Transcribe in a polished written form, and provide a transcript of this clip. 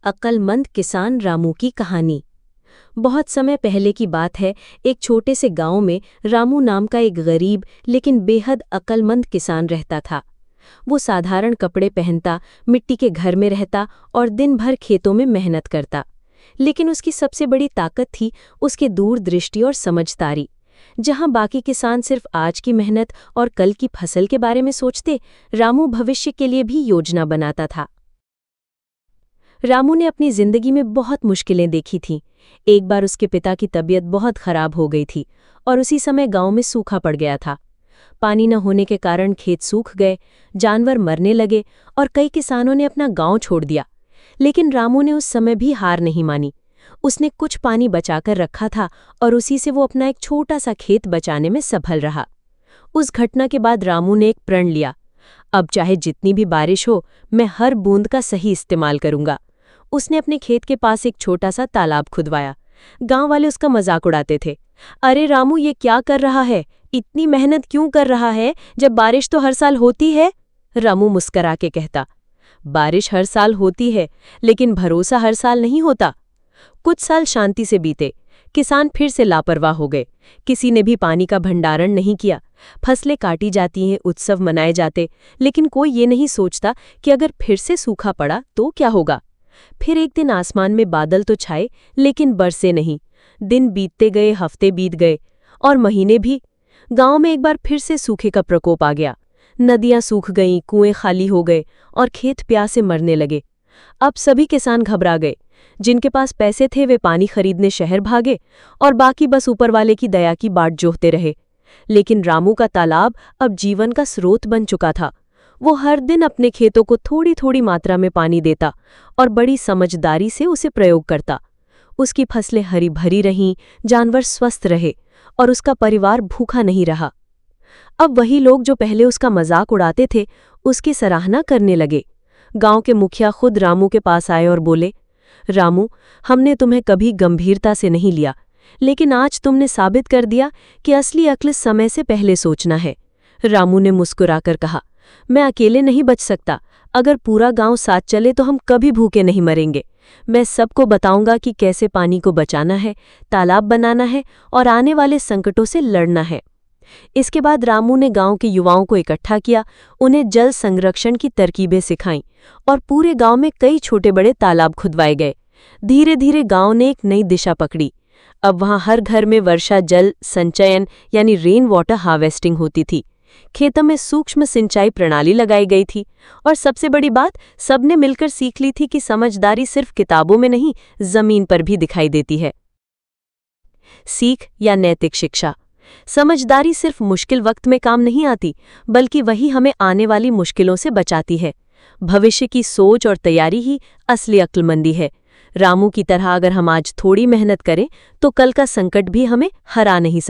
अक्लमंद किसान रामू की कहानी। बहुत समय पहले की बात है। एक छोटे से गांव में रामू नाम का एक गरीब लेकिन बेहद अक्लमंद किसान रहता था। वो साधारण कपड़े पहनता, मिट्टी के घर में रहता और दिन भर खेतों में मेहनत करता। लेकिन उसकी सबसे बड़ी ताकत थी उसकी दूरदृष्टि और समझदारी। जहां बाकी किसान सिर्फ आज की मेहनत और कल की फसल के बारे में सोचते, रामू भविष्य के लिए भी योजना बनाता था। रामू ने अपनी जिंदगी में बहुत मुश्किलें देखी थीं। एक बार उसके पिता की तबीयत बहुत खराब हो गई थी और उसी समय गांव में सूखा पड़ गया था। पानी न होने के कारण खेत सूख गए, जानवर मरने लगे और कई किसानों ने अपना गांव छोड़ दिया। लेकिन रामू ने उस समय भी हार नहीं मानी। उसने कुछ पानी बचाकर रखा था और उसी से वो अपना एक छोटा सा खेत बचाने में सफल रहा। उस घटना के बाद रामू ने एक प्रण लिया, अब चाहे जितनी भी बारिश हो, मैं हर बूंद का सही इस्तेमाल करूंगा। उसने अपने खेत के पास एक छोटा सा तालाब खुदवाया। गांव वाले उसका मजाक उड़ाते थे, अरे रामू, ये क्या कर रहा है? इतनी मेहनत क्यों कर रहा है जब बारिश तो हर साल होती है? रामू मुस्करा के कहता, बारिश हर साल होती है, लेकिन भरोसा हर साल नहीं होता। कुछ साल शांति से बीते। किसान फिर से लापरवाह हो गए। किसी ने भी पानी का भंडारण नहीं किया। फसलें काटी जाती हैं, उत्सव मनाए जाते, लेकिन कोई ये नहीं सोचता कि अगर फिर से सूखा पड़ा तो क्या होगा। फिर एक दिन आसमान में बादल तो छाए, लेकिन बरसे नहीं। दिन बीतते गए, हफ्ते बीत गए और महीने भी। गांव में एक बार फिर से सूखे का प्रकोप आ गया। नदियां सूख गईं, कुएं खाली हो गए और खेत प्यास से मरने लगे। अब सभी किसान घबरा गए। जिनके पास पैसे थे वे पानी खरीदने शहर भागे और बाकी बस ऊपर वाले की दया की बाट जोहते रहे। लेकिन रामू का तालाब अब जीवन का स्रोत बन चुका था। वो हर दिन अपने खेतों को थोड़ी थोड़ी मात्रा में पानी देता और बड़ी समझदारी से उसे प्रयोग करता। उसकी फसलें हरी भरी रहीं, जानवर स्वस्थ रहे और उसका परिवार भूखा नहीं रहा। अब वही लोग जो पहले उसका मजाक उड़ाते थे, उसकी सराहना करने लगे। गांव के मुखिया खुद रामू के पास आए और बोले, रामू, हमने तुम्हें कभी गंभीरता से नहीं लिया, लेकिन आज तुमने साबित कर दिया कि असली अक्ल समय से पहले सोचना है। रामू ने मुस्कुराकर कहा, मैं अकेले नहीं बच सकता। अगर पूरा गांव साथ चले तो हम कभी भूखे नहीं मरेंगे। मैं सबको बताऊंगा कि कैसे पानी को बचाना है, तालाब बनाना है और आने वाले संकटों से लड़ना है। इसके बाद रामू ने गांव के युवाओं को इकट्ठा किया, उन्हें जल संरक्षण की तरकीबें सिखाईं और पूरे गांव में कई छोटे बड़े तालाब खुदवाए गए। धीरे धीरे गांव ने एक नई दिशा पकड़ी। अब वहां हर घर में वर्षा जल संचयन यानी रेन वाटर हार्वेस्टिंग होती थी। खेतों में सूक्ष्म सिंचाई प्रणाली लगाई गई थी और सबसे बड़ी बात, सबने मिलकर सीख ली थी कि समझदारी सिर्फ किताबों में नहीं, जमीन पर भी दिखाई देती है। सीख या नैतिक शिक्षा। समझदारी सिर्फ मुश्किल वक्त में काम नहीं आती, बल्कि वही हमें आने वाली मुश्किलों से बचाती है। भविष्य की सोच और तैयारी ही असली अक्लमंदी है। रामू की तरह अगर हम आज थोड़ी मेहनत करें तो कल का संकट भी हमें हरा नहीं सकता।